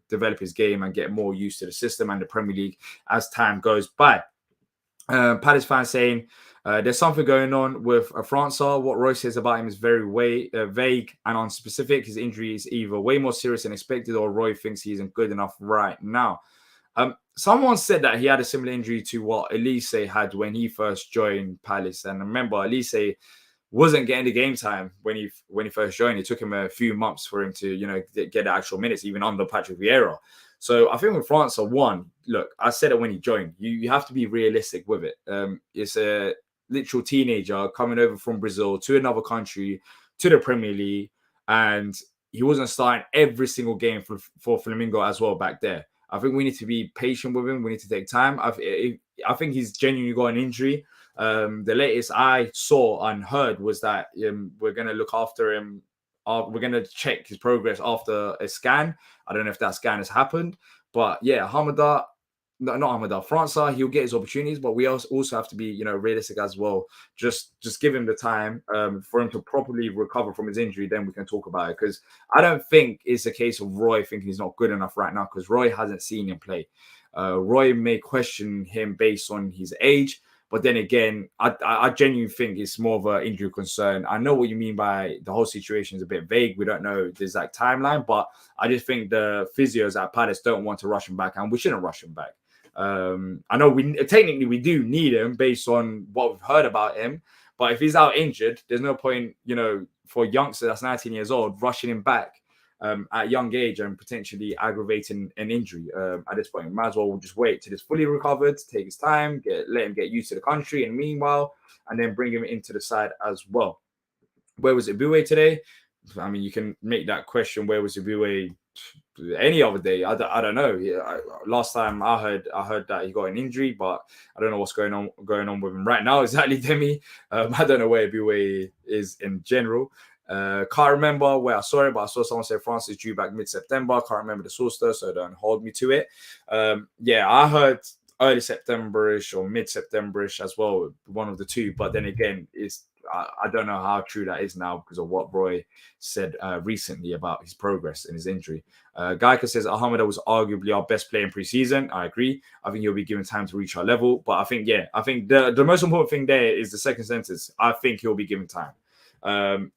develop his game and get more used to the system and the Premier League as time goes by. Palace fans saying there's something going on with Francois. What Roy says about him is very vague and unspecific. His injury is either way more serious than expected, or Roy thinks he isn't good enough right now. Someone said that he had a similar injury to what Elise had when he first joined Palace, and remember, Elise wasn't getting the game time when he first joined. It took him a few months for him to get the actual minutes, even under Patrick Vieira. So I think with France, look, I said it when he joined. You have to be realistic with it. It's a literal teenager coming over from Brazil to another country to the Premier League, and he wasn't starting every single game for Flamengo as well back there. I think we need to be patient with him. We need to take time. I think he's genuinely got an injury. The latest I saw and heard was that we're going to look after him. We're going to check his progress after a scan. I don't know if that scan has happened. But yeah, Francois, he'll get his opportunities, but we also have to be, realistic as well. Just give him the time for him to properly recover from his injury. Then we can talk about it, because I don't think it's a case of Roy thinking he's not good enough right now, because Roy hasn't seen him play. Roy may question him based on his age, but then again, I genuinely think it's more of an injury concern. I know what you mean by the whole situation is a bit vague. We don't know the exact timeline, but I just think the physios at Palace don't want to rush him back, and we shouldn't rush him back. I know we do need him based on what we've heard about him, but if he's out injured, there's no point, for a youngster that's 19 years old, rushing him back at a young age and potentially aggravating an injury at this point. Might as well just wait till he's fully recovered, take his time, let him get used to the country, and meanwhile, and then bring him into the side as well. Where was Ibue today? I mean, you can make that question. Where was Ibue any other day? I don't know. Last time I heard that he got an injury, but I don't know what's going on with him right now exactly, Demi. I don't know where Ibue is in general. Can't remember where I saw it, but I saw someone say France is due back mid-September. Can't remember the source though, so don't hold me to it. Yeah, I heard early September-ish or mid-September-ish as well, one of the two. But then again, I don't know how true that is now because of what Roy said recently about his progress and his injury. Gaika says Alhamida was arguably our best player in pre-season. I agree. I think he'll be given time to reach our level. But I think the most important thing there is the second sentence. I think he'll be given time.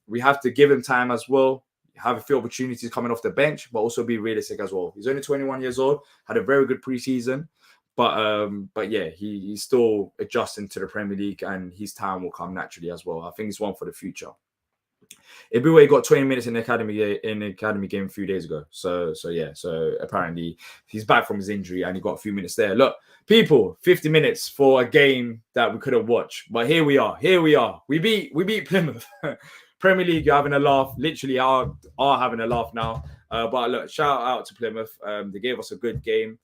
We have to give him time as well. Have a few opportunities coming off the bench, but also be realistic as well. He's only 21 years old, had a very good preseason, but yeah, he's still adjusting to the Premier League, and his time will come naturally as well. I think it's one for the future. Ibue got 20 minutes in the academy game a few days ago. So apparently he's back from his injury and he got a few minutes there. Look, people, 50 minutes for a game that we could have watched, but here we are. We beat Plymouth. Premier League, you're having a laugh. Literally are having a laugh now. But look, shout out to Plymouth. They gave us a good game.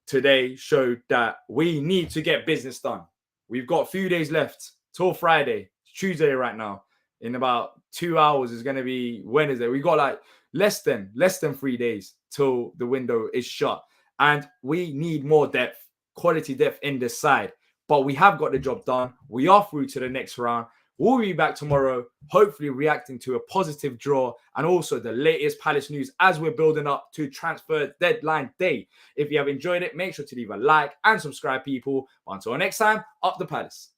Today showed that we need to get business done. We've got a few days left till Friday. It's Tuesday right now. In about 2 hours is going to be Wednesday. We got like less than 3 days till the window is shut. And we need more depth, quality depth in this side. But we have got the job done. We are through to the next round. We'll be back tomorrow, hopefully reacting to a positive draw and also the latest Palace news as we're building up to transfer deadline day. If you have enjoyed it, make sure to leave a like and subscribe, people. Until next time, up the Palace.